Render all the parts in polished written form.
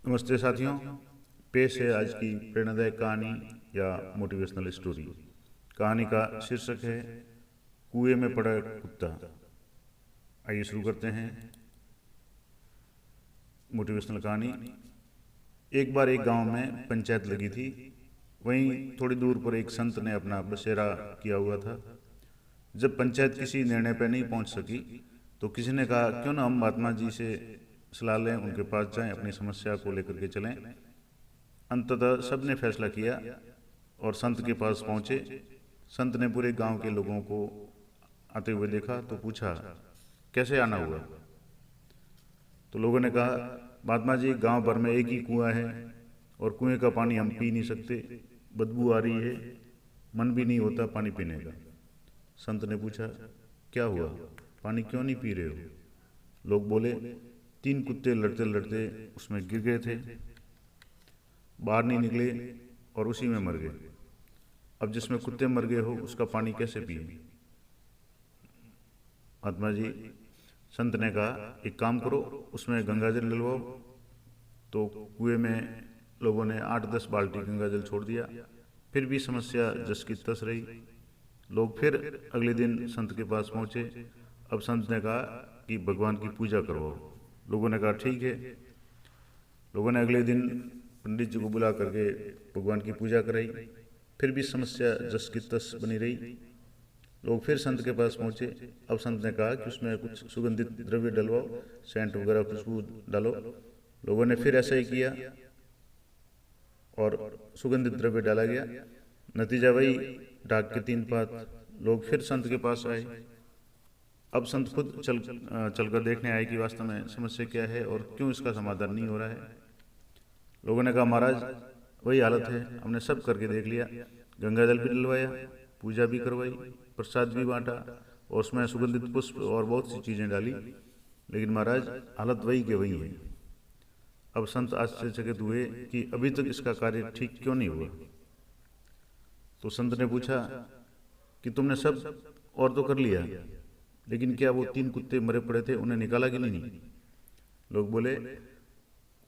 नमस्ते साथियों, पेश है आज की प्रेरणादायक कहानी या मोटिवेशनल स्टोरी। कहानी का शीर्षक है कुएं में पड़ा कुत्ता। आइए शुरू करते हैं मोटिवेशनल कहानी। एक बार एक गांव में पंचायत लगी थी। वहीं थोड़ी दूर पर एक संत ने अपना बसेरा किया हुआ था। जब पंचायत किसी निर्णय पर नहीं पहुंच सकी तो किसी ने कहा, क्यों ना हम महात्मा जी से सलाह लें, उनके पास जाएं, अपनी समस्या को लेकर के चलें। अंततः सबने फैसला किया और संत के पास पहुंचे। संत ने पूरे गांव के लोगों को आते हुए देखा तो पूछा, कैसे आना हुआ? तो लोगों ने कहा, महात्मा जी, गांव भर में एक ही कुआं है और कुएं का पानी हम पी नहीं सकते, बदबू आ रही है, मन भी नहीं होता पानी पीने का। संत ने पूछा, क्या हुआ, पानी क्यों नहीं पी रहे हो? लोग बोले, 3 कुत्ते लड़ते लड़ते उसमें गिर गए थे, बाहर नहीं निकले और उसी में मर गए। अब जिसमें कुत्ते मर गए हो उसका पानी कैसे पिए? महात्मा जी, संत ने कहा, एक काम करो, उसमें गंगाजल डलवाओ। तो कुएं में लोगों ने 8-10 बाल्टी गंगाजल छोड़ दिया, फिर भी समस्या जस की तस रही। लोग फिर अगले दिन संत के पास पहुंचे। अब संत ने कहा कि भगवान की पूजा करवाओ। लोगों ने कहा, ठीक है। लोगों ने अगले दिन पंडित जी को बुला करके भगवान की पूजा कराई, फिर भी समस्या जस की तस बनी रही। लोग फिर संत के पास पहुंचे। अब संत ने कहा कि उसमें कुछ सुगंधित द्रव्य डलवाओ, सेंट वगैरह खुशबू डालो। लोगों ने फिर ऐसा ही किया और सुगंधित द्रव्य डाला गया। नतीजा वही, डाक के 3 पात। लोग फिर संत के पास आए। अब संत खुद चलकर देखने आए कि वास्तव में समस्या क्या है और क्यों इसका समाधान नहीं हो रहा है। लोगों ने कहा, महाराज, वही हालत है, हमने सब करके देख लिया, गंगाजल भी डलवाया, पूजा भी करवाई, प्रसाद भी बांटा और उसमें सुगंधित पुष्प और बहुत सी चीज़ें डाली, लेकिन महाराज हालत वही के वही है। अब संत आश्चर्यचकित हुए कि अभी तक इसका कार्य ठीक क्यों नहीं हुआ। तो संत ने पूछा कि तुमने सब और तो कर लिया, लेकिन क्या वो 3 कुत्ते मरे पड़े थे, उन्हें निकाला कि नहीं? लोग बोले,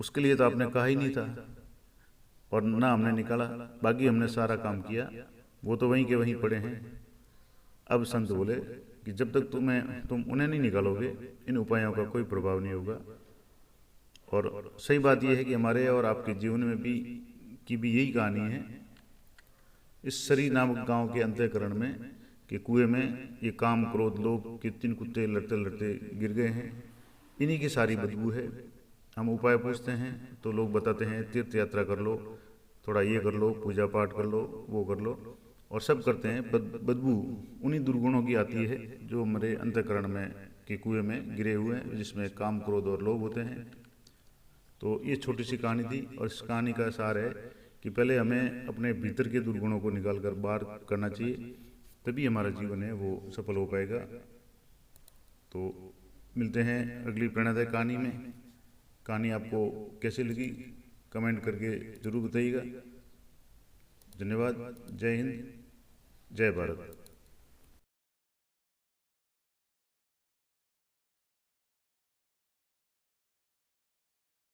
उसके लिए तो आपने कहा ही नहीं था और ना हमने निकाला, बाकी हमने सारा काम किया, वो तो वहीं के वहीं पड़े हैं। अब संत बोले कि जब तक तुम उन्हें नहीं निकालोगे, इन उपायों का कोई प्रभाव नहीं होगा। और सही बात यह है कि हमारे और आपके जीवन में भी यही कहानी है। इस सरी नामक गांव के अंतःकरण में कि कुएं में ये काम क्रोध लोभ के 3 कुत्ते लड़ते लड़ते गिर गए हैं। इन्हीं की सारी बदबू है। हम उपाय पूछते हैं तो लोग बताते हैं, तीर्थ यात्रा कर लो, थोड़ा ये कर लो, पूजा पाठ कर लो, वो कर लो, और सब करते हैं। बदबू उन्हीं दुर्गुणों की आती है जो हमारे अंतःकरण में के कुएं में गिरे हुए हैं, जिसमें काम क्रोध और लोभ होते हैं। तो ये छोटी सी कहानी थी और इस कहानी का सार है कि पहले हमें अपने भीतर के दुर्गुणों को निकाल कर बाहर करना चाहिए, तभी हमारा जीवन है वो सफल हो पाएगा। तो मिलते हैं अगली प्रेरणादायक कहानी में। कहानी आपको कैसी लगी कमेंट करके जरूर बताइएगा। धन्यवाद। जय हिंद, जय भारत।